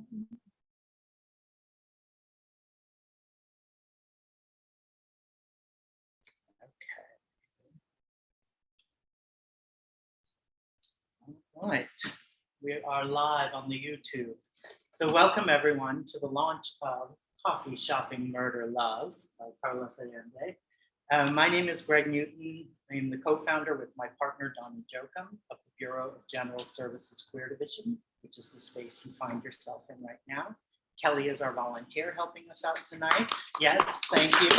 All right, we are live on the YouTube. So welcome everyone to the launch of Coffee Shopping Murder Love by Carlos Allende. My name is Greg Newton. I am the co-founder with my partner Donnie Jokum of the Bureau of General Services Queer Division, which is the space you find yourself in right now. Kelly is our volunteer helping us out tonight. Yes, thank you.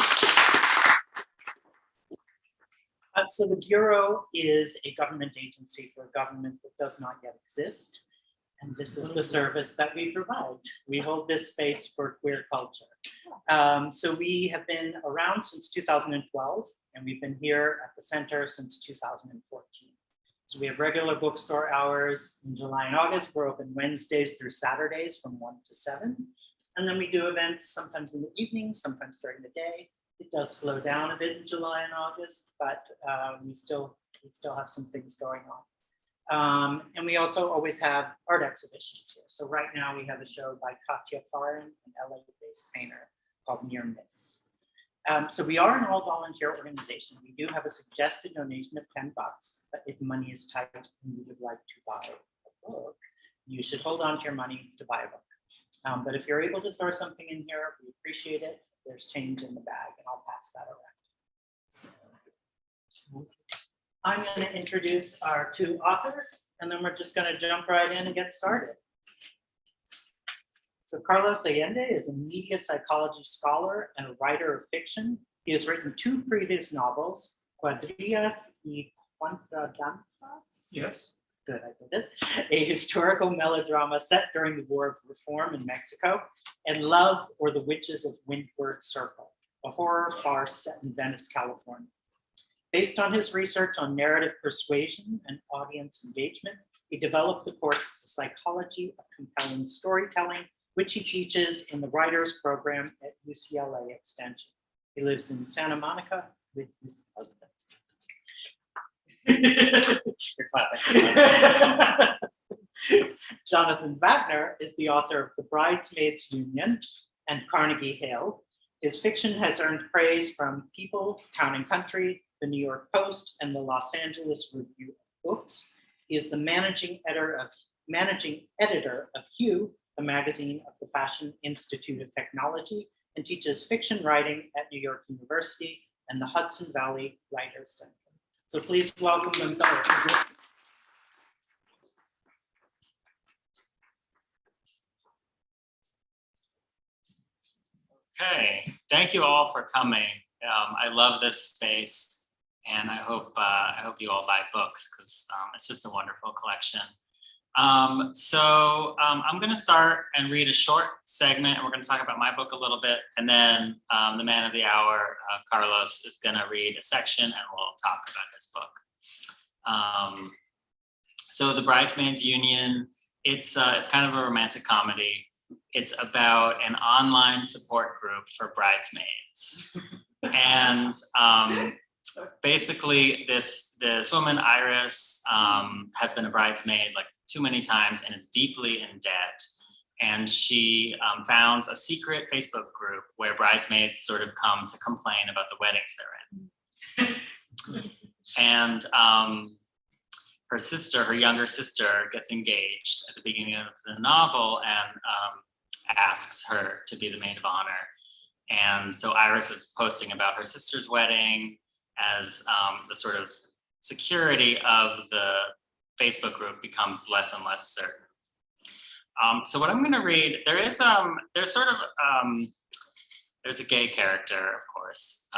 So the Bureau is a government agency for a government that does not yet exist. And this is the service that we provide. We hold this space for queer culture. So we have been around since 2012, and we've been here at the center since 2014. So we have regular bookstore hours in July and August. We're open Wednesdays through Saturdays from 1 to 7. And then we do events sometimes in the evening, sometimes during the day. It does slow down a bit in July and August, but we still have some things going on. And we also always have art exhibitions here. So right now we have a show by Katya Farin, an LA-based painter called Near Miss. So we are an all-volunteer organization. We do have a suggested donation of $10, but if money is tight and you would like to buy a book, you should hold on to your money to buy a book. But if you're able to throw something in here, we appreciate it. There's change in the bag, and I'll pass that around. I'm going to introduce our two authors, and then we're just going to jump right in and get started. So Carlos Allende is a media psychology scholar and a writer of fiction. He has written 2 previous novels, Cuadrillas y Contradanzas. Yes. Good, I did it. A historical melodrama set during the War of Reform in Mexico, and Love or the Witches of Windward Circle, a horror farce set in Venice, California. Based on his research on narrative persuasion and audience engagement, he developed the course The Psychology of Compelling Storytelling, which he teaches in the writers program at UCLA Extension. He lives in Santa Monica with his husband. You're clapping. Jonathan Vatner is the author of the Bridesmaids Union and Carnegie Hill. His fiction has earned praise from People, Town and Country, the New York Post, and the Los Angeles Review of Books. He is the managing editor of Hue, the magazine of the Fashion Institute of Technology, and teaches fiction writing at New York University and the Hudson Valley Writers Center. So please welcome them both. Okay, thank you all for coming. I love this space, and I hope you all buy books because it's just a wonderful collection. I'm going to start and read a short segment, and we're going to talk about my book a little bit, and then the man of the hour, Carlos, is going to read a section, and we'll talk about his book. So the Bridesmaids Union, it's kind of a romantic comedy. It's about an online support group for bridesmaids. And basically this woman, Iris, has been a bridesmaid like too many times and is deeply in debt. And she founds a secret Facebook group where bridesmaids sort of come to complain about the weddings they're in. And her younger sister, gets engaged at the beginning of the novel and asks her to be the maid of honor. And so Iris is posting about her sister's wedding as the sort of security of the Facebook group becomes less and less certain. So what I'm going to read, there's a gay character, of course,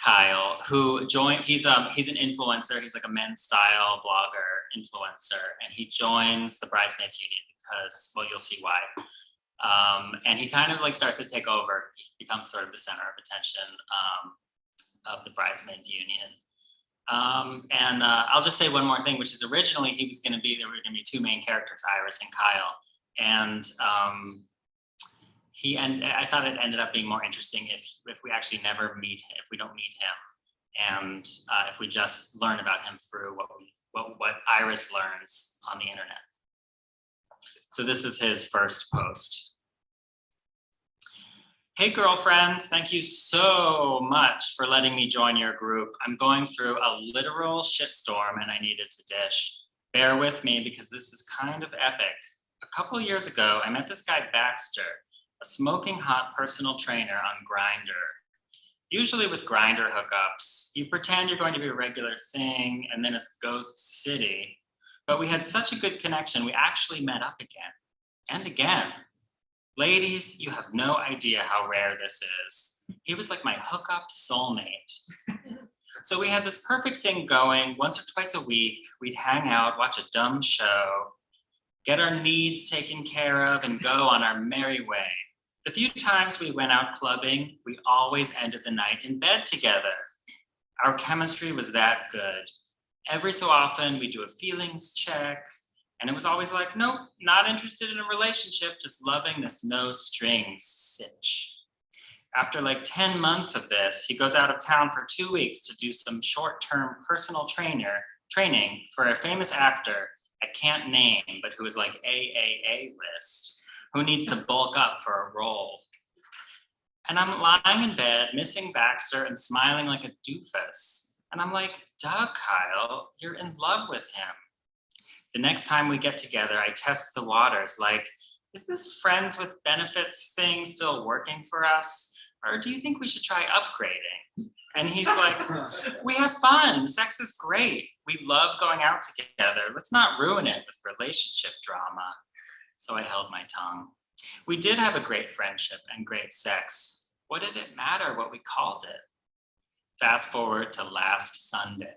Kyle, who joined. He's an influencer. He's like a men's style blogger influencer, and he joins the Bridesmaids Union because, well, you'll see why. And he kind of like starts to take over. He becomes sort of the center of attention of the Bridesmaids Union. And I'll just say one more thing, which is originally there were going to be 2 main characters, Iris and Kyle. And I thought it ended up being more interesting if we actually never meet him, if we don't meet him, and if we just learn about him through what Iris learns on the internet. So this is his first post. Hey girlfriends, thank you so much for letting me join your group. I'm going through a literal shitstorm and I needed to dish. Bear with me because this is kind of epic. A couple years ago, I met this guy Baxter, a smoking hot personal trainer on Grindr. Usually with Grindr hookups, you pretend you're going to be a regular thing and then it's Ghost City. But we had such a good connection, we actually met up again and again. Ladies, you have no idea how rare this is. He was like my hookup soulmate. So we had this perfect thing going. Once or twice a week, we'd hang out, watch a dumb show, get our needs taken care of, and go on our merry way. The few times we went out clubbing, we always ended the night in bed together. Our chemistry was that good. Every so often, we do a feelings check, and it was always like, nope, not interested in a relationship, just loving this no strings sitch. After like 10 months of this, he goes out of town for 2 weeks to do some short-term personal training for a famous actor I can't name, but who is like AAA list, who needs to bulk up for a role. And I'm lying in bed, missing Baxter and smiling like a doofus. And I'm like, duh, Kyle, you're in love with him. The next time we get together, I test the waters like, is this friends with benefits thing still working for us? Or do you think we should try upgrading? And he's like, we have fun, sex is great. We love going out together. Let's not ruin it with relationship drama. So I held my tongue. We did have a great friendship and great sex. What did it matter what we called it? Fast forward to last Sunday,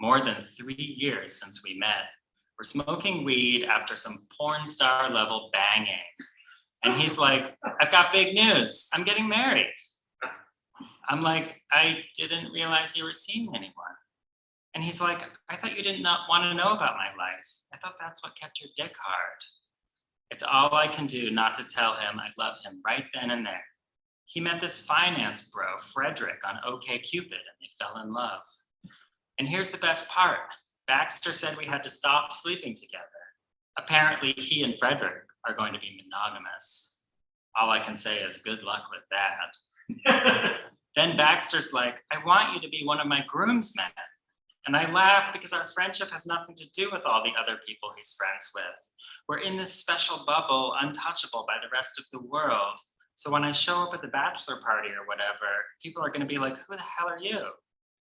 more than 3 years since we met. We're smoking weed after some porn star level banging. And he's like, I've got big news. I'm getting married. I'm like, I didn't realize you were seeing anyone. And he's like, I thought you didn't want to know about my life. I thought that's what kept your dick hard. It's all I can do not to tell him I love him right then and there. He met this finance bro, Frederick, on OkCupid, and they fell in love. And here's the best part. Baxter said we had to stop sleeping together. Apparently, he and Frederick are going to be monogamous. All I can say is good luck with that. Then Baxter's like, I want you to be one of my groomsmen. And I laugh because our friendship has nothing to do with all the other people he's friends with. We're in this special bubble, untouchable by the rest of the world. So when I show up at the bachelor party or whatever, people are gonna be like, who the hell are you?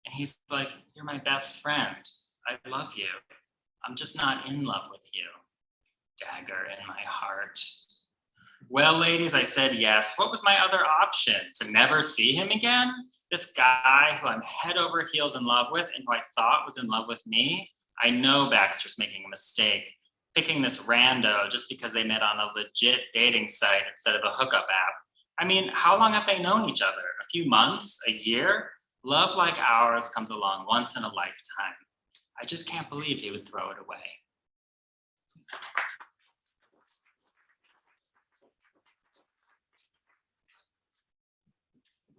And he's like, you're my best friend. I love you. I'm just not in love with you. Dagger in my heart. Well, ladies, I said yes. What was my other option? To never see him again? This guy who I'm head over heels in love with and who I thought was in love with me? I know Baxter's making a mistake, picking this rando just because they met on a legit dating site instead of a hookup app. I mean, how long have they known each other? A few months? A year? Love like ours comes along once in a lifetime. I just can't believe he would throw it away.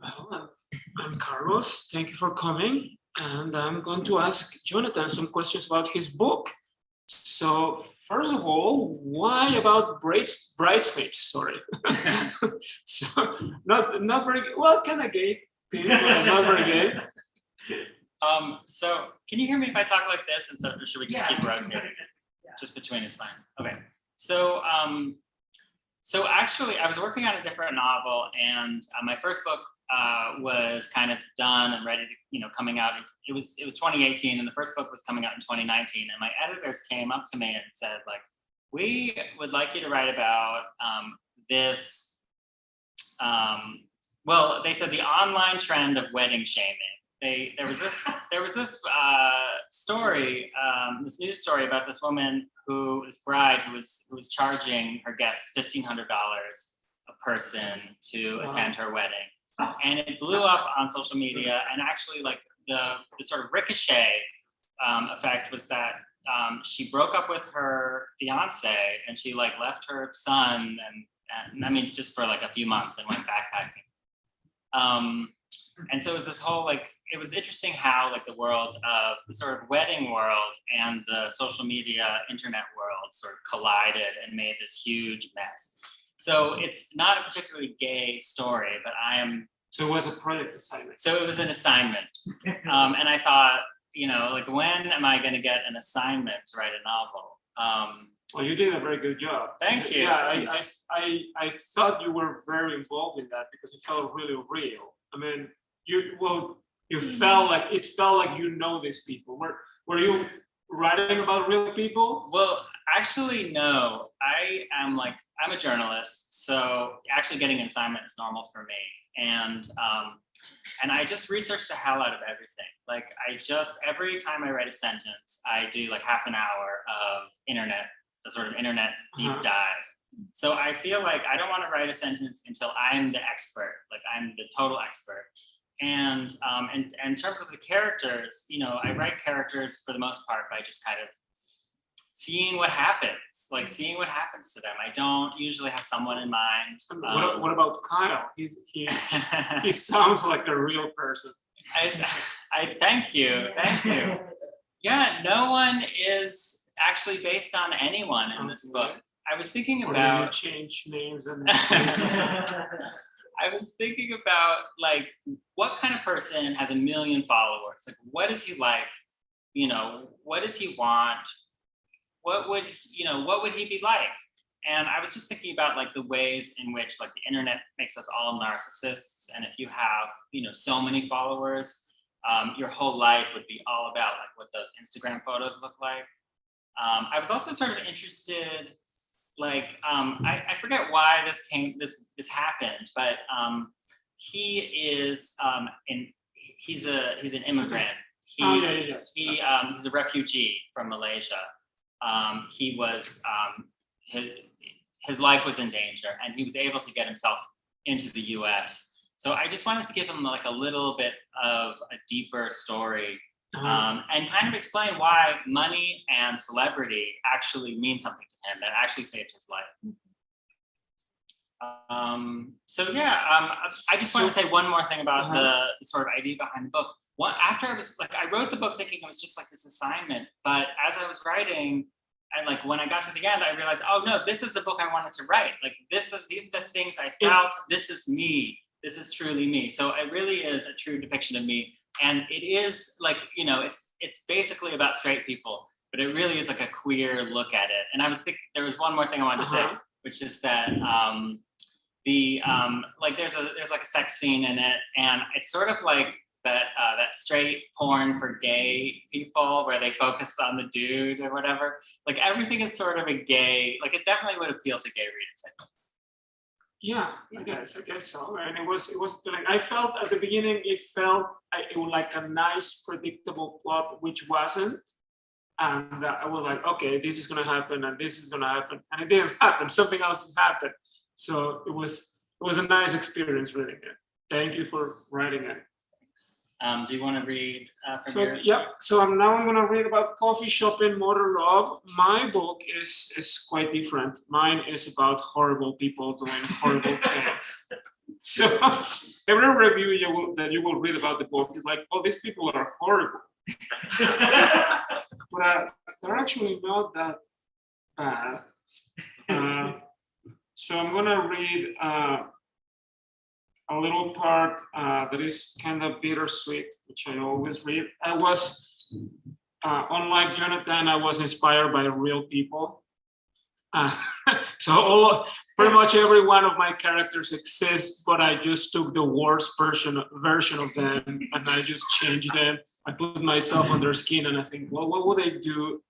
Well, I'm Carlos. Thank you for coming. And I'm going to ask Jonathan some questions about his book. So first of all, why about bridesmaids? Sorry. So not very well, kind of gay, but not very gay. So can you hear me if I talk like this? And so should we just keep rotating? Yeah. Just between is fine. Okay. So actually, I was working on a different novel, and my first book was kind of done and ready to, coming out. It was 2018, and the first book was coming out in 2019. And my editors came up to me and said, like, we would like you to write about this. Well, they said the online trend of wedding shaming. There was this story, this news story about this woman this bride who was charging her guests $1,500 a person to attend her wedding, and it blew up on social media. And actually, like the sort of ricochet effect was that she broke up with her fiance, and she like left her son and I mean just for like a few months and went backpacking. And so it was this whole it was interesting how the world of the sort of wedding world and the social media internet world sort of collided and made this huge mess. So it's not a particularly gay story, but So it was a project assignment. So it was an assignment. And I thought, when am I going to get an assignment to write a novel? Well, you did a very good job. Thank you. Yeah, I thought you were very involved in that because it felt really real. I mean, it felt like you know these people. Were you writing about real people? Well, actually, no. I'm a journalist, so actually getting an assignment is normal for me. And I just research the hell out of everything. Every time I write a sentence, I do half an hour of the sort of internet deep dive. So I feel like I don't want to write a sentence until I'm the expert, I'm the total expert. And in terms of the characters, I write characters for the most part by just kind of seeing what happens, seeing what happens to them. I don't usually have someone in mind. What about Kyle? He sounds like a real person. I thank you. Yeah, no one is actually based on anyone in this book. I was thinking about. Or did you change names and places? I was thinking about what kind of person has 1 million followers? What is he like? What does he want? What would he be like? And I was just thinking about the ways in which the internet makes us all narcissists. And if you have, so many followers, your whole life would be all about what those Instagram photos look like. I was also sort of interested, I forget why this happened, but he is he's an immigrant. He's a refugee from Malaysia. He was his life was in danger, and he was able to get himself into the U.S. So I just wanted to give him a little bit of a deeper story, and kind of explain why money and celebrity actually mean something to him, that actually saved his life. I just want to say one more thing about the sort of idea behind the book. After I wrote the book thinking it was just this assignment, but as I was writing, and when I got to the end, I realized, oh no, this is the book I wanted to write. These are the things I felt. This is me. This is truly me. So it really is a true depiction of me. And it is it's basically about straight people, but it really is a queer look at it. And I was thinking there was one more thing I wanted to say, which is that there's a sex scene in it, and it's sort of that straight porn for gay people where they focus on the dude or whatever. Everything is sort of a gay, it definitely would appeal to gay readers, I think. Yeah, I guess so. And it was I felt at the beginning it was a nice predictable plot, which wasn't. And I was okay, this is gonna happen and this is gonna happen, and it didn't happen. Something else happened. So it was a nice experience reading it. Thank you for writing it. Do you want to read from your? Yeah. So I'm going to read about coffee shopping, modern love. My book is quite different. Mine is about horrible people doing horrible things. So every review that you will read about the book is oh, these people are horrible. But they're actually not that bad. So I'm going to read a little part that is kind of bittersweet, which I always read. I was, unlike Jonathan, I was inspired by real people. So pretty much every one of my characters exists, but I just took the worst version of them and I just changed them. I put myself on their skin and I think, well, what would they do?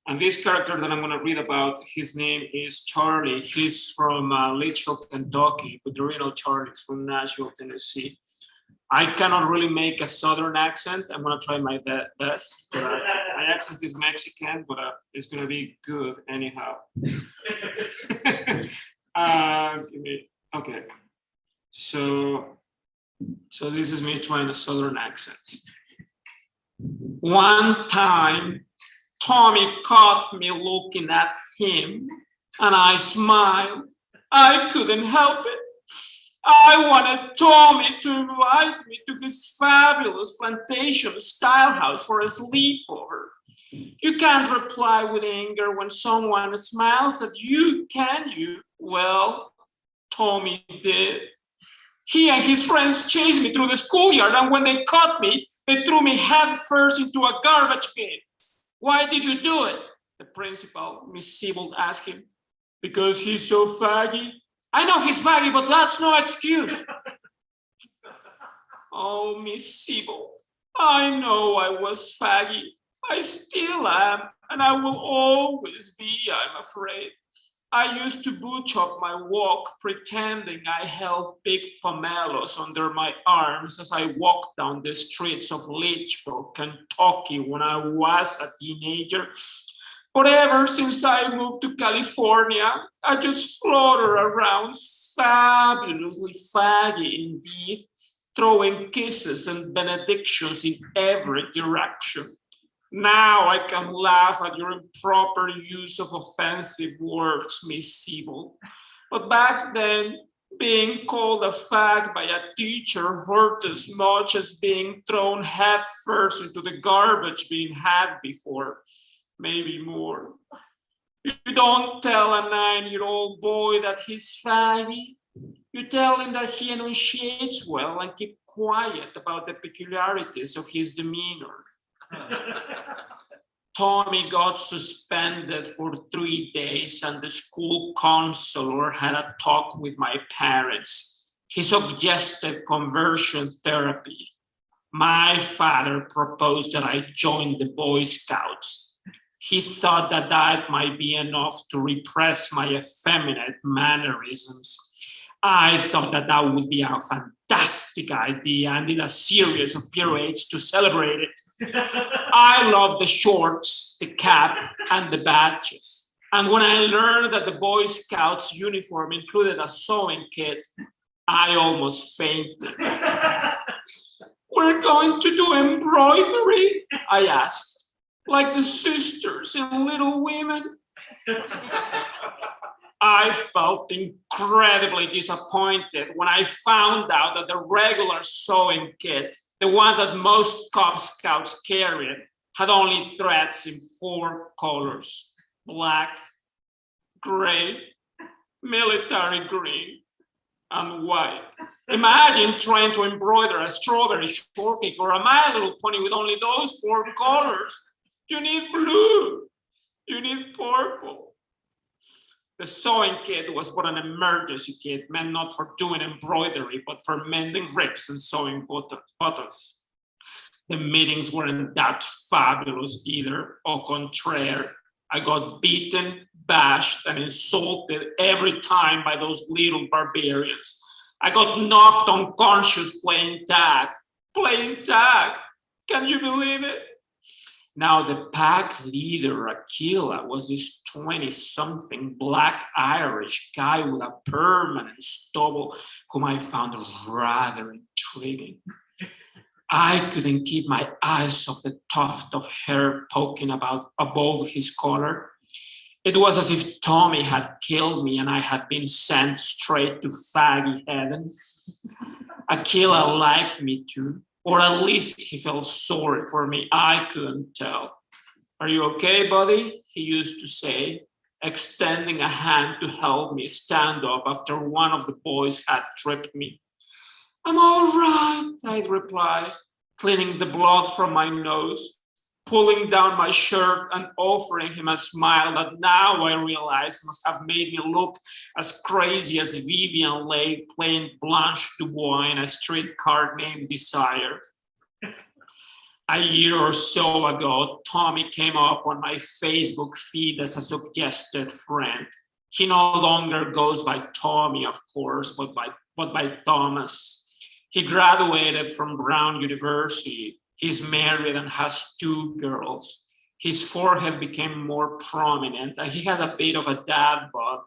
And this character that I'm going to read about, his name is Charlie. He's from Leitchfield, Kentucky, but the real Charlie is from Nashville, Tennessee. I cannot really make a Southern accent. I'm going to try my best. But, my accent is Mexican, but it's going to be good anyhow. Okay. So this is me trying a Southern accent. One time, Tommy caught me looking at him, and I smiled. I couldn't help it. I wanted Tommy to invite me to his fabulous plantation-style house for a sleepover. You can't reply with anger when someone smiles at you, can you? Well, Tommy did. He and his friends chased me through the schoolyard, and when they caught me, they threw me headfirst into a garbage bin. Why did you do it? The principal, Miss Siebold, asked him. Because he's so faggy. I know he's faggy, but that's no excuse. Oh, Miss Siebold, I know I was faggy. I still am, and I will always be, I'm afraid. I used to butch up my walk, pretending I held big pomelos under my arms as I walked down the streets of Leitchfield, Kentucky, when I was a teenager. But ever since I moved to California, I just flutter around fabulously faggy indeed, throwing kisses and benedictions in every direction. Now I can laugh at your improper use of offensive words, Miss Siebold. But back then, being called a fag by a teacher hurt as much as being thrown headfirst into the garbage bin had before, maybe more. You don't tell a 9-year-old boy that he's faggy. You tell him that he enunciates well and keep quiet about the peculiarities of his demeanor. Tommy got suspended for 3 days, and the school counselor had a talk with my parents. He suggested conversion therapy. My father proposed that I join the Boy Scouts. He thought that that might be enough to repress my effeminate mannerisms. I thought that that would be a fantastic idea and did a series of pirouettes to celebrate it. I love the shorts, the cap, and the badges. And when I learned that the Boy Scouts uniform included a sewing kit, I almost fainted. We're going to do embroidery? I asked, like the sisters in Little Women. I felt incredibly disappointed when I found out that the regular sewing kit, the one that most Cub Scouts carried, had only threads in 4 colors: black, gray, military green, and white. Imagine trying to embroider a strawberry shortcake or a My Little Pony with only those 4 colors. You need blue, you need purple. The sewing kit was but an emergency kit meant not for doing embroidery, but for mending rips and sewing buttons. The meetings weren't that fabulous either. Au contraire, I got beaten, bashed, and insulted every time by those little barbarians. I got knocked unconscious playing tag. Playing tag, can you believe it? Now, the pack leader, Aquila, was this 20-something black Irish guy with a permanent stubble whom I found rather intriguing. I couldn't keep my eyes off the tuft of hair poking about above his collar. It was as if Tommy had killed me and I had been sent straight to faggy heaven. Aquila liked me too. Or at least he felt sorry for me. I couldn't tell. Are you okay, buddy? He used to say, extending a hand to help me stand up after one of the boys had tripped me. I'm all right, I'd reply, cleaning the blood from my nose, pulling down my shirt and offering him a smile that now I realize must have made me look as crazy as Vivian Leigh playing Blanche Dubois in A Streetcar Named Desire. A year or so ago, Tommy came up on my Facebook feed as a suggested friend. He no longer goes by Tommy, of course, but by Thomas. He graduated from Brown University. He's married and has 2 girls. His forehead became more prominent, and he has a bit of a dad bod,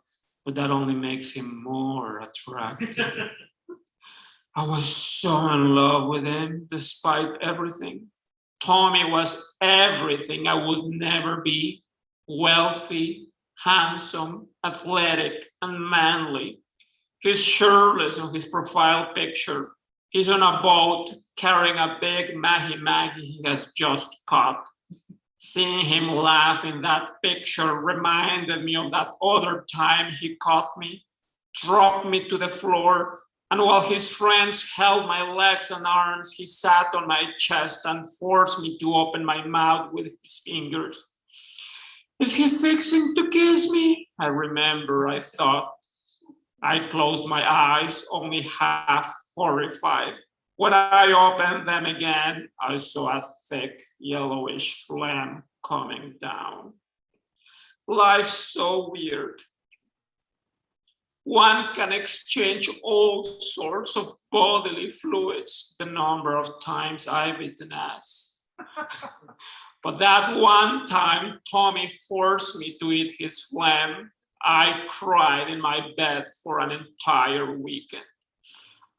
but that only makes him more attractive. I was so in love with him, despite everything. Tommy was everything I would never be: wealthy, handsome, athletic, and manly. He's shirtless on his profile picture. He's on a boat carrying a big mahi-mahi he has just caught. Seeing him laugh in that picture reminded me of that other time he caught me, dropped me to the floor, and while his friends held my legs and arms, he sat on my chest and forced me to open my mouth with his fingers. Is he fixing to kiss me? I remember, I thought. I closed my eyes, only half horrified. When I opened them again, I saw a thick yellowish phlegm coming down. Life's so weird. One can exchange all sorts of bodily fluids the number of times I've eaten ass. But that one time Tommy forced me to eat his phlegm, I cried in my bed for an entire weekend.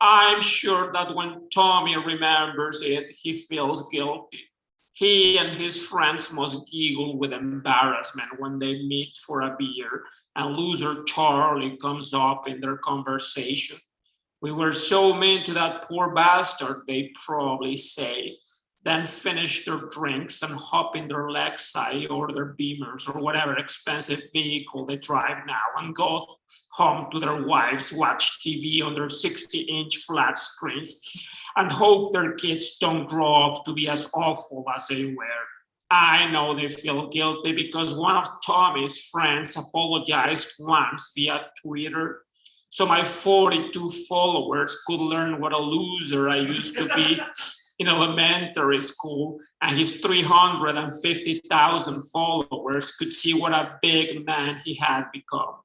I'm sure that when Tommy remembers it, he feels guilty. He and his friends must giggle with embarrassment when they meet for a beer and loser Charlie comes up in their conversation. We were so mean to that poor bastard, they probably say, then finish their drinks and hop in their Lexi or their Beamers or whatever expensive vehicle they drive now and go home to their wives, watch TV on their 60-inch flat screens and hope their kids don't grow up to be as awful as they were. I know they feel guilty because one of Tommy's friends apologized once via Twitter, so my 42 followers could learn what a loser I used to be in elementary school, and his 350,000 followers could see what a big man he had become.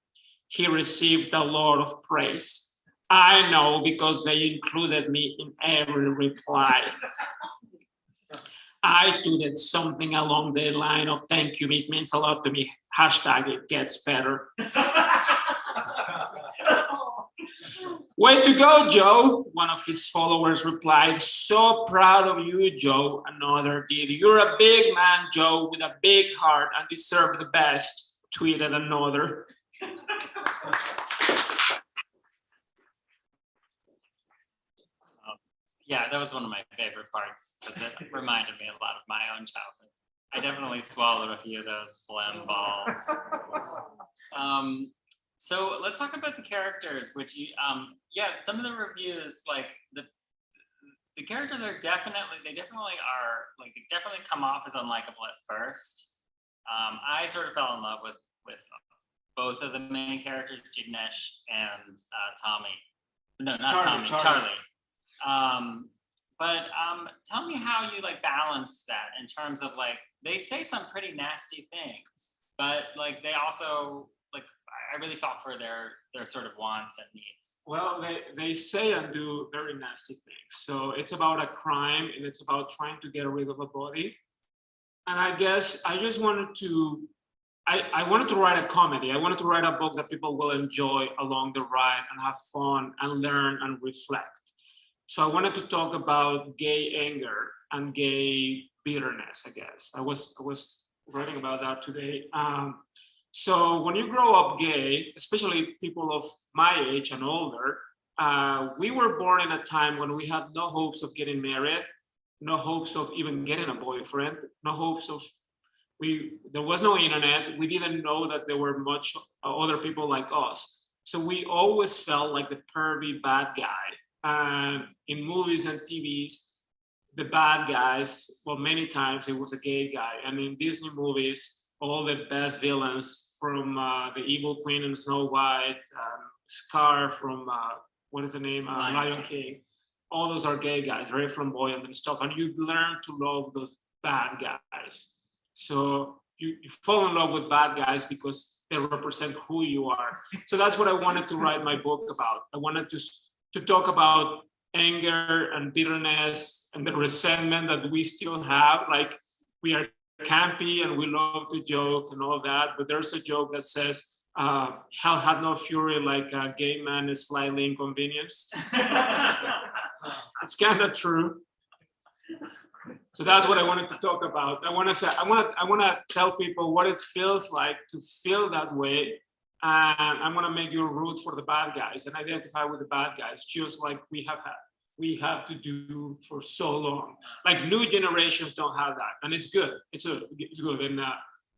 He received a lot of praise. I know because they included me in every reply. I tweeted something along the line of thank you, it means a lot to me. Hashtag it gets better. Way to go, Joe, one of his followers replied. So proud of you, Joe, another did. You're a big man, Joe, with a big heart and deserve the best, tweeted another. Yeah, that was one of my favorite parts because it reminded me a lot of my own childhood. I definitely swallowed a few of those phlegm balls. So let's talk about the characters, which you, some of the reviews, like the characters are definitely come off as unlikable at first. I sort of fell in love with both of the main characters, Jignesh and Tommy. No, not Tommy, Charlie. But tell me how you like balanced that in terms of like they say some pretty nasty things, but like they also like I really felt for their sort of wants and needs. Well, they say and do very nasty things. So it's about a crime and it's about trying to get rid of a body. And I guess I just wanted to I wanted to write a comedy. I wanted to write a book that people will enjoy along the ride and have fun and learn and reflect. So I wanted to talk about gay anger and gay bitterness, I guess. I was writing about that today. So when you grow up gay, especially people of my age and older, we were born in a time when we had no hopes of getting married, no hopes of even getting a boyfriend, no hopes of, there was no internet. We didn't know that there were much other people like us. So we always felt like the pervy bad guy. And in movies and TVs, the bad guys, well, many times it was a gay guy. And in Disney movies, all the best villains from the Evil Queen and Snow White, Scar from, what is the name? Lion King. All those are gay guys, very flamboyant and stuff. And you learn to love those bad guys. So you fall in love with bad guys because they represent who you are. So that's what I wanted to write my book about. I wanted to talk about anger and bitterness and the resentment that we still have. Like we are campy and we love to joke and all that, but there's a joke that says, hell had no fury like a gay man is slightly inconvenienced. It's kind of true. So that's what I wanted to talk about. I want to tell people what it feels like to feel that way and I'm gonna make you root for the bad guys and identify with the bad guys, just like we have to do for so long. Like new generations don't have that, and it's good. It's good, and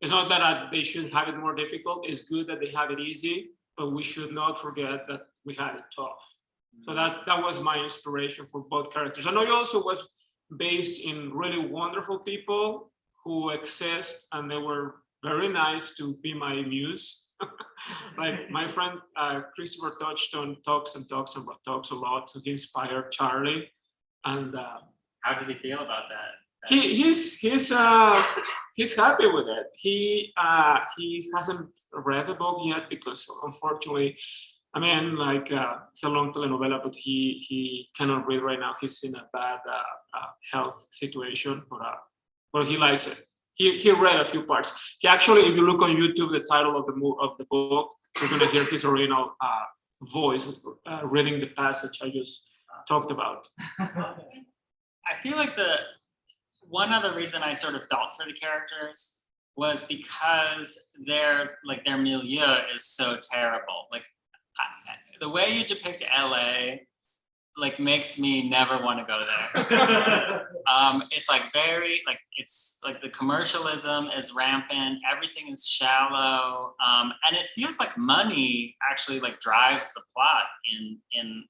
it's not that they should have it more difficult. It's good that they have it easy, but we should not forget that we had it tough. So that was my inspiration for both characters. And I also was based in really wonderful people who exist, and they were very nice to be my muse. Like my friend Christopher Touchstone talks a lot. So he inspired Charlie, and How did he feel about that? he's happy with it. He hasn't read the book yet because unfortunately, I mean, like it's a long telenovela, but he cannot read right now. He's in a bad health situation, but he likes it. He read a few parts. He actually, if you look on YouTube, the title of the book, you're gonna hear his original voice reading the passage I just talked about. I feel like one other reason I sort of felt for the characters was because their milieu is so terrible. Like the way you depict LA like makes me never want to go there. It's like it's like the commercialism is rampant, everything is shallow, and it feels like money actually like drives the plot in a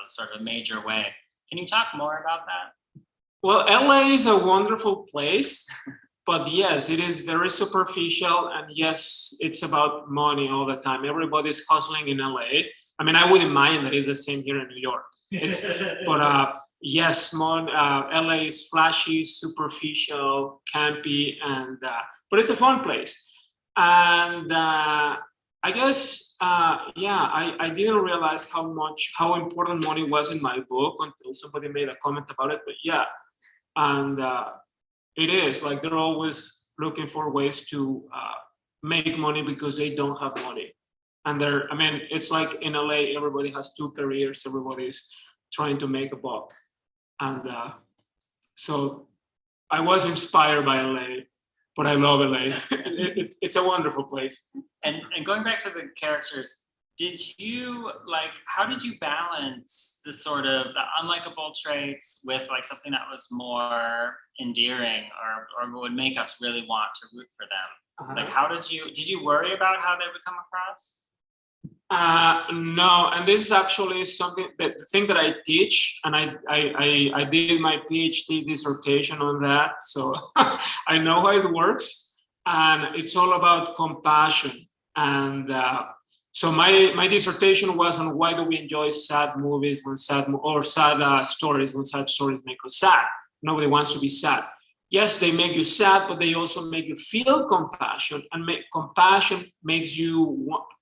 sort of a major way. Can you talk more about that? Well, LA is a wonderful place, but yes, it is very superficial, and yes, it's about money all the time. Everybody's hustling in LA. I mean, I wouldn't mind that it's the same here in New York. But yes, LA is flashy, superficial, campy, and but it's a fun place. And I guess, I didn't realize how important money was in my book until somebody made a comment about it. But yeah, and it is like they're always looking for ways to make money because they don't have money. And it's like in LA, everybody has two careers, everybody's trying to make a buck. And so I was inspired by LA, but I love LA. It's a wonderful place. And going back to the characters, how did you balance the sort of the unlikable traits with like something that was more endearing or would make us really want to root for them? Like did you worry about how they would come across? No, and this is actually the thing that I teach, and I did my PhD dissertation on that, so I know how it works, and it's all about compassion. And so my dissertation was on why do we enjoy sad movies sad stories when sad stories make us sad. Nobody wants to be sad. Yes, they make you sad, but they also make you feel compassion, and compassion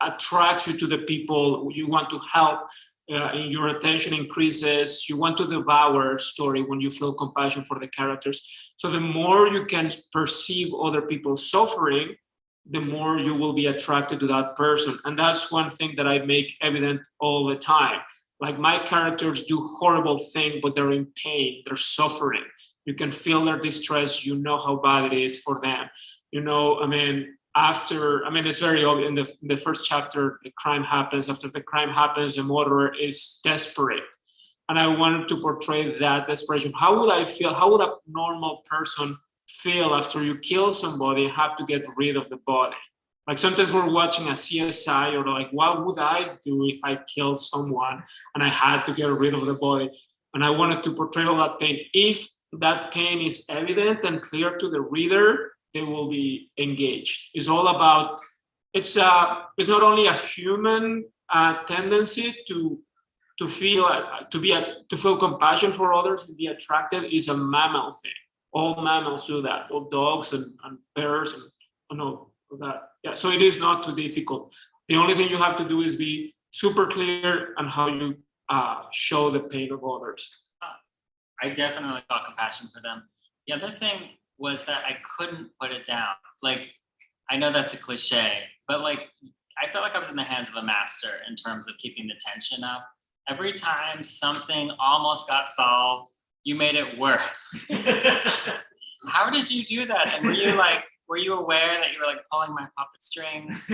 attracts you to the people you want to help. Your attention increases. You want to devour story when you feel compassion for the characters. So the more you can perceive other people's suffering, the more you will be attracted to that person. And that's one thing that I make evident all the time. Like my characters do horrible things, but they're in pain, they're suffering. You can feel their distress. You know how bad it is for them. It's very obvious in the first chapter, the crime happens. After the crime happens, the murderer is desperate. And I wanted to portray that desperation. How would I feel? How would a normal person feel after you kill somebody and have to get rid of the body? Like sometimes we're watching a CSI or like, what would I do if I killed someone and I had to get rid of the body? And I wanted to portray all that pain. If that pain is evident and clear to the reader, they will be engaged. It's all about, it's not only a human tendency to feel compassion for others and be attracted. Is a mammal thing. All mammals do that. All dogs and bears and all that. Yeah. So it is not too difficult. The only thing you have to do is be super clear on how you show the pain of others. I definitely felt compassion for them. The other thing was that I couldn't put it down. Like, I know that's a cliche, but like, I felt like I was in the hands of a master in terms of keeping the tension up. Every time something almost got solved, you made it worse. How did you do that? And were you like, were you aware that you were like pulling my puppet strings?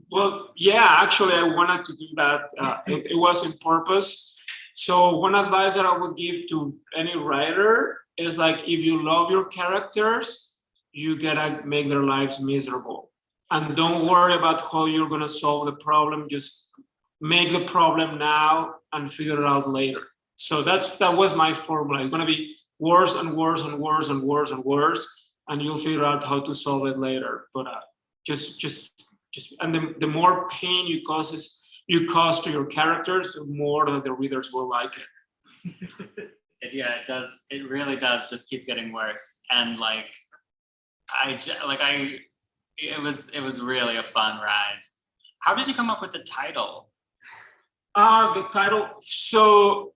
Well, yeah, actually, I wanted to do that. It was in purpose. So one advice that I would give to any writer is like, if you love your characters, you gotta make their lives miserable. And don't worry about how you're gonna solve the problem. Just make the problem now and figure it out later. So that was my formula. It's gonna be worse and worse and worse and worse and worse, and you'll figure out how to solve it later. But just and the more pain you cause to your characters, the more that the readers will like it. Yeah, it does. It really does just keep getting worse. And like, it was really a fun ride. How did you come up with the title? The title. So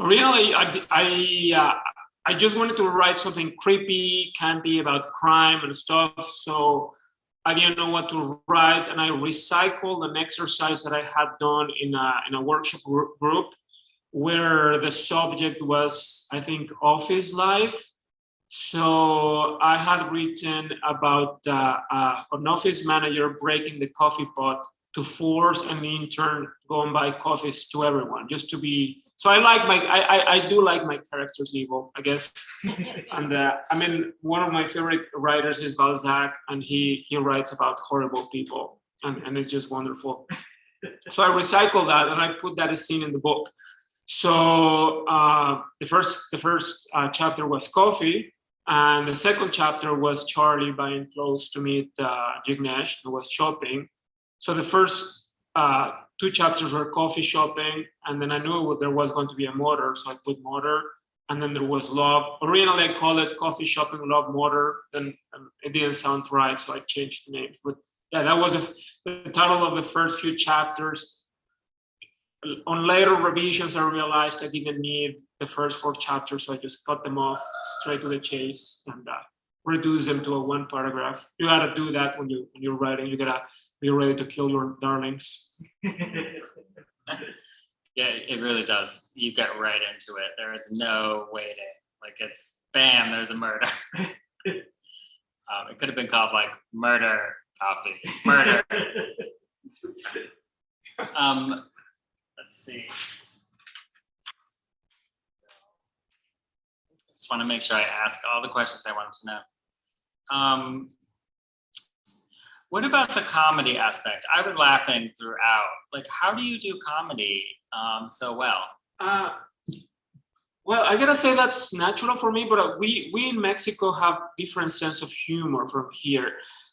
really, I just wanted to write something creepy, campy about crime and stuff. So I didn't know what to write, and I recycled an exercise that I had done in a workshop group, where the subject was, I think, office life. So I had written about an office manager breaking the coffee pot to force an intern go and buy coffees to everyone, just to be. So I do like my characters evil, I guess. And I mean, one of my favorite writers is Balzac, and he writes about horrible people, and it's just wonderful. So I recycled that and I put that scene in the book. So the first chapter was coffee, and the second chapter was Charlie buying clothes to meet Jignesh, who was shopping. So the first two chapters were coffee shopping, and then I knew there was going to be a motor, so I put motor, and then there was love. Originally, I called it coffee shopping, love, motor, then it didn't sound right, so I changed the names. But yeah, that was the title of the first few chapters. On later revisions, I realized I didn't need the first 4 chapters, so I just cut them off straight to the chase and reduce them to a 1 paragraph. You gotta do that when you're writing. You gotta be ready to kill your darlings. Yeah, it really does. You get right into it. There is no waiting. Like, it's bam, there's a murder. It could have been called like Murder Coffee. Murder. Let's see. Just want to make sure I ask all the questions I wanted to know. What about the comedy aspect? I was laughing throughout. Like, how do you do comedy so well? Well, I gotta say that's natural for me, but we in Mexico have different sense of humor from here.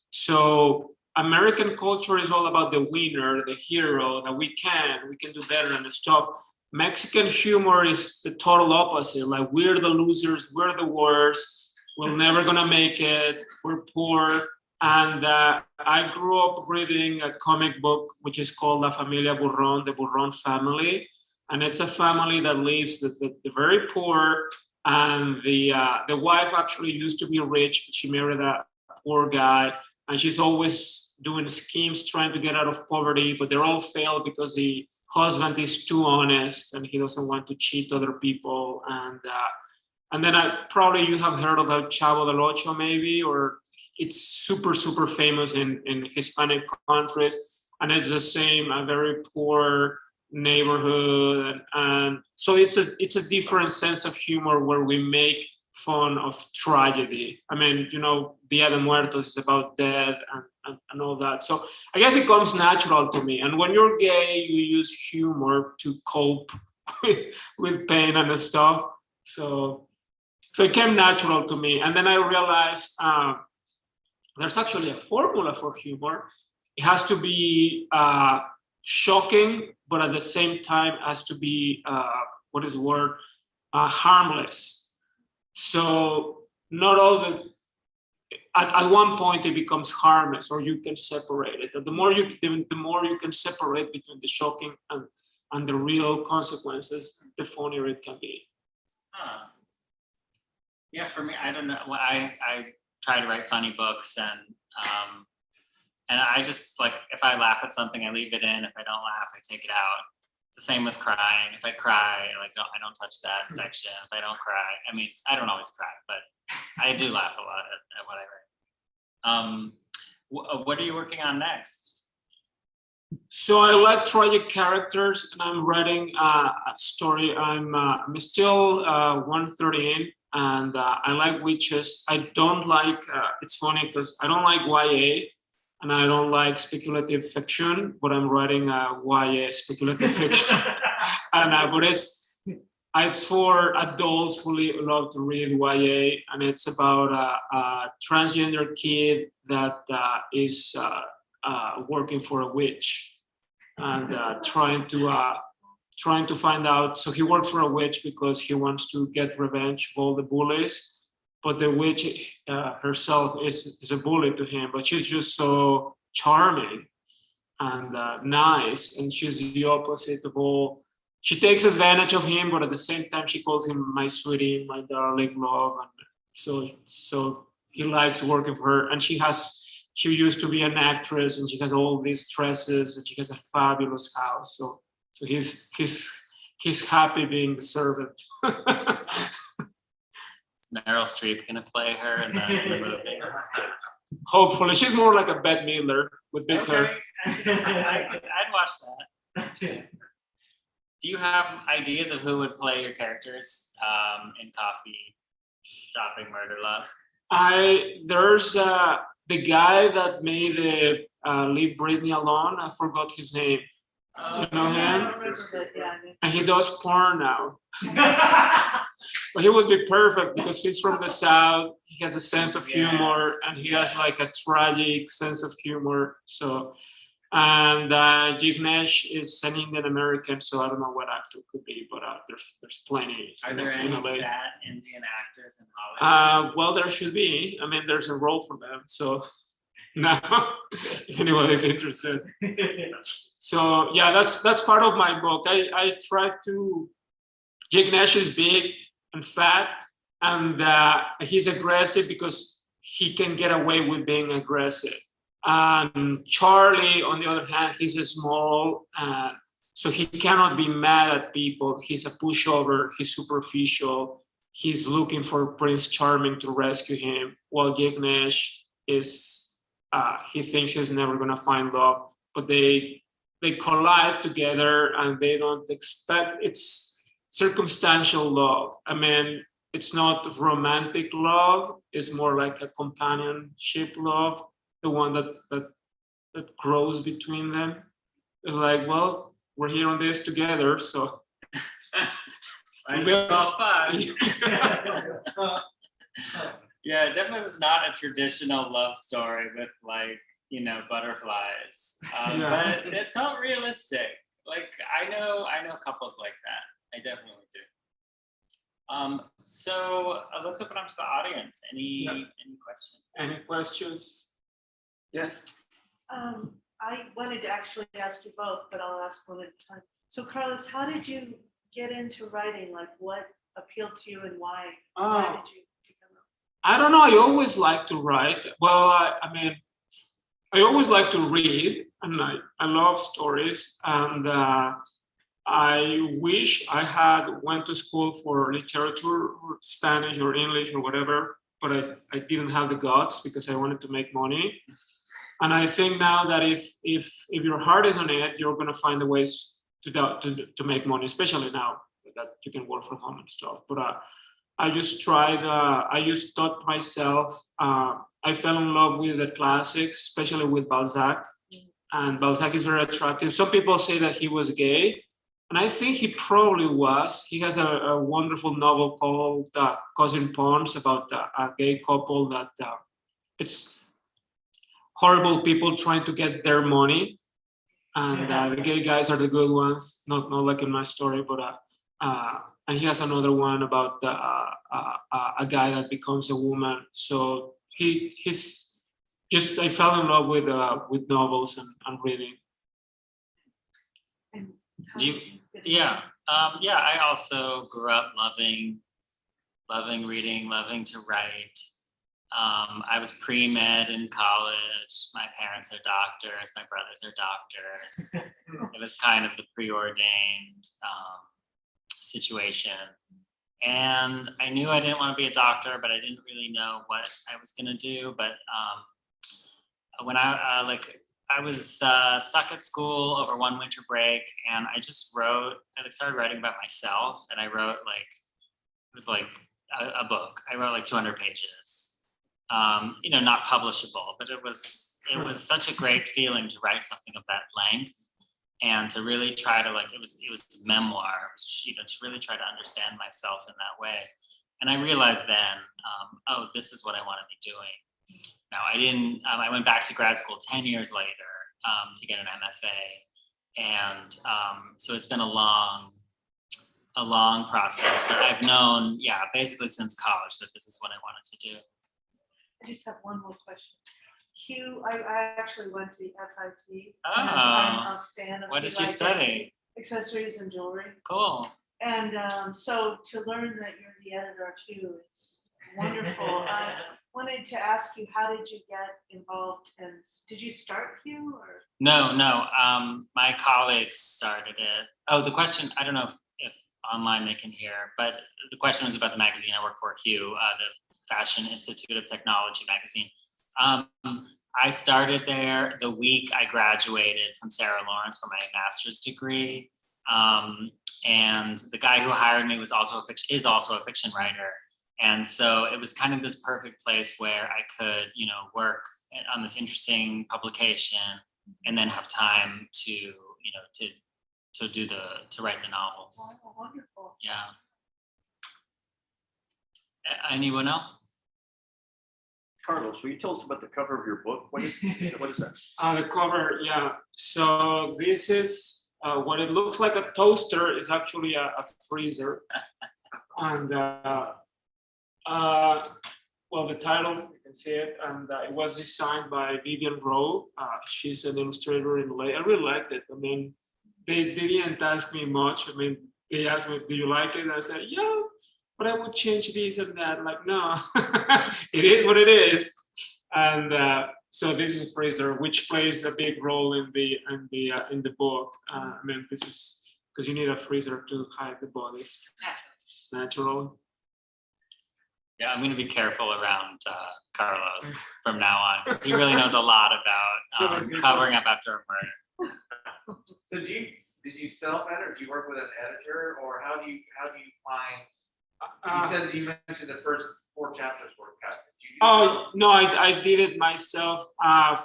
So American culture is all about the winner, the hero, that we can do better and stuff. Mexican humor is the total opposite. Like, we're the losers, we're the worst, we're never gonna make it, we're poor. And I grew up reading a comic book which is called La Familia Bourron, the Bourron family. And it's a family that lives the very poor. And the wife actually used to be rich, but she married a poor guy. And she's always doing schemes trying to get out of poverty, but they're all failed because the husband is too honest and he doesn't want to cheat other people. And then you have heard of El Chavo del Ocho, maybe, or it's super, super famous in Hispanic countries. And it's the same, a very poor neighborhood. And so it's a different sense of humor where we make fun of tragedy. I mean, Dia de Muertos is about death and all that. So I guess it comes natural to me. And when you're gay, you use humor to cope with pain and stuff. So it came natural to me. And then I realized there's actually a formula for humor. It has to be shocking, but at the same time has to be, harmless. So not all at one point it becomes harmless, or you can separate it. The more you can separate between the shocking and the real consequences, the funnier it can be. Yeah, for me, I don't know. Well, I try to write funny books, and I just, like, if I laugh at something, I leave it in. If I don't laugh, I take it out. It's the same with crying. If I cry, I don't touch that section. If I don't cry, I mean, I don't always cry, but I do laugh a lot at what I write. What are you working on next? So I like tragic characters, and I'm writing a story. I'm still 130 in, and I like witches. I don't like. It's funny because I don't like YA, and I don't like speculative fiction. But I'm writing YA speculative fiction, and but it's for adults who love to read YA, and it's about a transgender kid that is working for a witch and trying to find out. So he works for a witch because he wants to get revenge of all the bullies, but the witch herself is a bully to him, but she's just so charming and nice, and she's the opposite of all. She takes advantage of him, but at the same time she calls him my sweetie, my darling love, and so he likes working for her. And she used to be an actress, and she has all these dresses, and she has a fabulous house. So he's happy being the servant. Meryl Streep gonna play her in the movie? Hopefully, she's more like a Bette Midler with big hair. I'd watch that. Do you have ideas of who would play your characters in Coffee Shopping Murder Love? There's the guy that made Leave Britney Alone. I forgot his name. You know him? And he does porn now. But he would be perfect because he's from the South. He has a sense of humor, and he has like a tragic sense of humor. So, and Jignesh is an Indian American, so I don't know what actor could be, but there's plenty. Are there any fat Indian actors in Hollywood? Well, there should be. I mean, there's a role for them. So now, if anyone is interested. So yeah, that's part of my book. I try to. Jignesh is big and fat, and he's aggressive because he can get away with being aggressive. Charlie, on the other hand, he's small, so he cannot be mad at people. He's a pushover. He's superficial. He's looking for Prince Charming to rescue him, while Jignesh is he thinks he's never gonna find love. But they collide together, and they don't expect. It's circumstantial love. I mean, it's not romantic love. It's more like a companionship love, the one that grows between them. It's like, well, we're here on this together, so all fun. Yeah, it definitely was not a traditional love story with butterflies. But it felt realistic. Like I know couples like that. I definitely do. So let's open up to the audience. Any questions? Any questions? Yes. I wanted to actually ask you both, but I'll ask one at a time. So Carlos, how did you get into writing? Like what appealed to you and why? Why did you become I don't know. I always like to write. Well, I mean, I always like to read, and I love stories, and I wish I had went to school for literature or Spanish or English or whatever, but I didn't have the guts because I wanted to make money. And I think now that if your heart is on it, you're going to find the ways to make money, especially now that you can work from home and stuff. But I just tried. I just taught myself. I fell in love with the classics, especially with Balzac. And Balzac is very attractive. Some people say that he was gay. And I think he probably was. He has a wonderful novel called Cousin Pons about a gay couple that it's horrible people trying to get their money. And the gay guys are the good ones, not like in my story, but and he has another one about a guy that becomes a woman. So he's just, I fell in love with novels and reading. I also grew up loving reading, loving to write. I was pre-med in college. My parents are doctors, my brothers are doctors. It was kind of the preordained situation. And I knew I didn't want to be a doctor, but I didn't really know what I was gonna do. But when I was stuck at school over one winter break, and I just wrote. I started writing about myself, and I wrote it was like a book. I wrote like 200 pages. Not publishable, but it was such a great feeling to write something of that length, and to really try to it was a memoir. It was, to really try to understand myself in that way. And I realized then, this is what I want to be doing. Now, I didn't. I went back to grad school 10 years later to get an MFA, and so it's been a long process. But I've known, basically since college, that this is what I wanted to do. I just have one more question. Hugh, I actually went to FIT. Oh, and I'm a fan of. What did you you like study? Accessories and jewelry. Cool. And so to learn that you're the editor of Hugh, it's wonderful. I wanted to ask you, how did you get involved? And did you start Hugh or? No. My colleagues started it. Oh, the question, I don't know if online they can hear, but the question was about the magazine I work for, Hugh, the Fashion Institute of Technology magazine. I started there the week I graduated from Sarah Lawrence for my master's degree. And the guy who hired me is also a fiction writer. And so it was kind of this perfect place where I could, work on this interesting publication and then have time to write the novels. Oh, wonderful. Yeah. Anyone else? Carlos, will you tell us about the cover of your book? What is that? The cover, yeah. So this is what it looks like. A toaster is actually a freezer, and the title, you can see it, and it was designed by Vivian Rowe. She's an illustrator in LA. I really liked it. I mean, they didn't ask me much. I mean, they asked me, "Do you like it?" I said, "Yeah, but I would change this and that." Like, no, it is what it is. And so this is a freezer, which plays a big role in the book. I mean, this is because you need a freezer to hide the bodies. Natural. Yeah, I'm going to be careful around Carlos from now on, because he really knows a lot about covering up after a murder. So did you self edit, or do you work with an editor, or how do you find? You said that you mentioned the first 4 chapters were cut. No, I did it myself.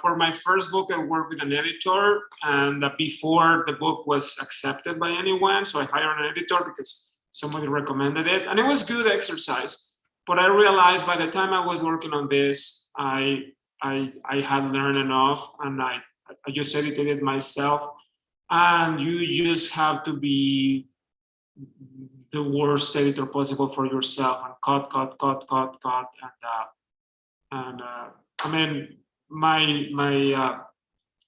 For my first book, I worked with an editor, and before the book was accepted by anyone, so I hired an editor because somebody recommended it, and it was good exercise. But I realized by the time I was working on this, I had learned enough, and I just edited it myself. And you just have to be the worst editor possible for yourself, and cut. And I mean, my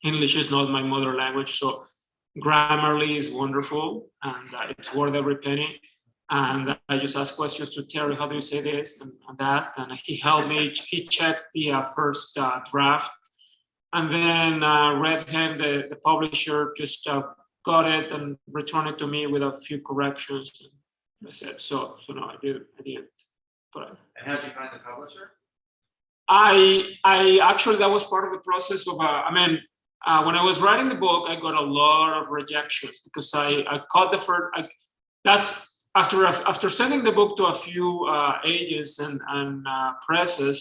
English is not my mother language, so Grammarly is wonderful, and it's worth every penny. And I just asked questions to Terry, how do you say this and that? And he helped me. He checked the first draft. And then Red Hand, the publisher, just got it and returned it to me with a few corrections. And that's it. So no, I didn't. But and how did you find the publisher? I actually, that was part of the process of, when I was writing the book, I got a lot of rejections because I caught the first, that's, After sending the book to a few agents and presses,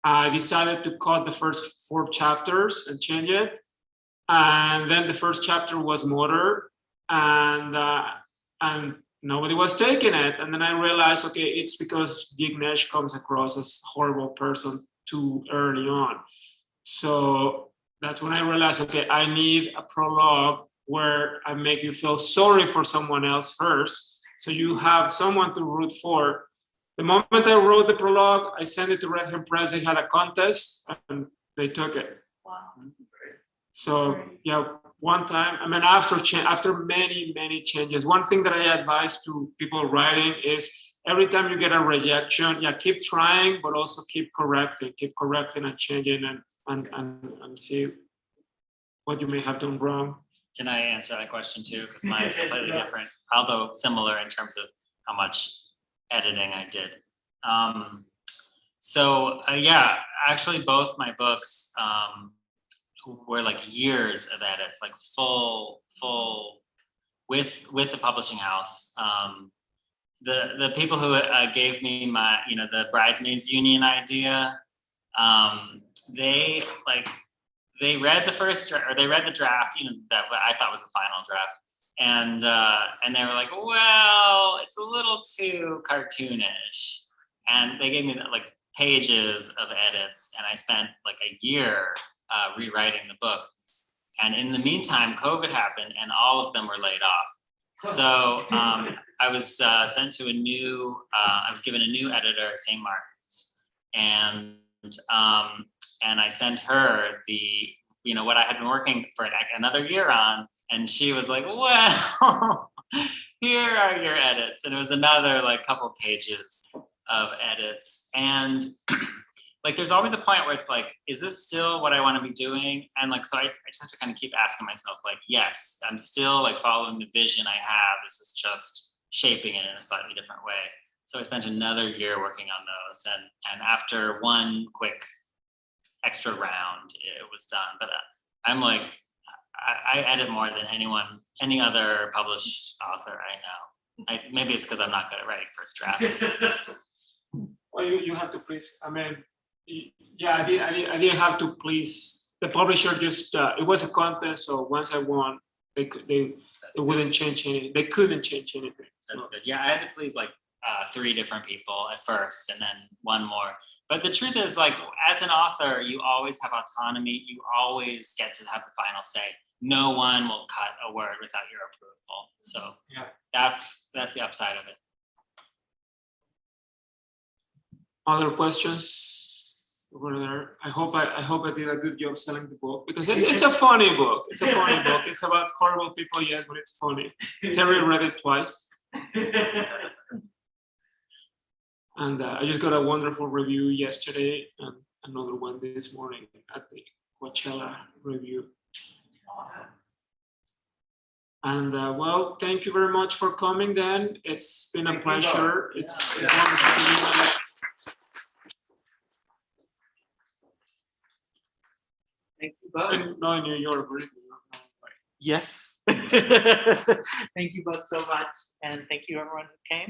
I decided to cut the first 4 chapters and change it. And then the first chapter was murder, and nobody was taking it. And then I realized, okay, it's because Jignesh comes across as a horrible person too early on. So that's when I realized, okay, I need a prologue where I make you feel sorry for someone else first. So you have someone to root for. The moment I wrote the prologue, I sent it to Red Hand Press. They had a contest and they took it. Wow. So yeah, one time, after many changes, one thing that I advise to people writing is every time you get a rejection, keep trying, but also keep correcting and changing and see what you may have done wrong. Can I answer that question too? Because mine's completely different, although similar in terms of how much editing I did. So yeah, actually both my books were like years of edits, like full with the publishing house. The people who gave me my, the Bridesmaids Union idea, they read the first draft, or they read the draft, that I thought was the final draft, and they were like, well, it's a little too cartoonish, and they gave me like pages of edits, and I spent like a year rewriting the book. And in the meantime, COVID happened, and all of them were laid off. So I was sent to I was given a new editor at St. Martin's, and I sent her what I had been working for another year on, and she was like, well, here are your edits. And it was another like couple pages of edits. And like, there's always a point where it's like, is this still what I want to be doing? And like, so I just have to kind of keep asking myself, like, yes, I'm still like following the vision I have. This is just shaping it in a slightly different way. So I spent another year working on those. And after one quick extra round, it was done. But I'm like, I edit more than any other published author I know. Maybe it's because I'm not good at writing first drafts. Well, you have to please. I mean, yeah, I didn't have to please the publisher. Just it was a contest, so once I won, they wouldn't change anything. They couldn't change anything. That's good. Yeah, I had to please like 3 different people at first, and then one more. But the truth is, like, as an author, you always have autonomy. You always get to have the final say. No one will cut a word without your approval. So yeah, that's the upside of it. Other questions over there? I hope I did a good job selling the book, because it's a funny book. It's a funny book. It's about horrible people, yes, but it's funny. Terry read it twice. And I just got a wonderful review yesterday and another one this morning at the Coachella review. Awesome. And well, thank you very much for coming then. It's been a Thank you pleasure. both. It's Yeah. wonderful to meet you. Thank you both. No, in New York, really. Yes. Thank you both so much. And thank you everyone who came.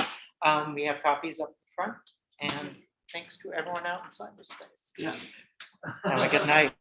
We have copies up front, and thanks to everyone out in cyberspace. Yeah. Have a good night.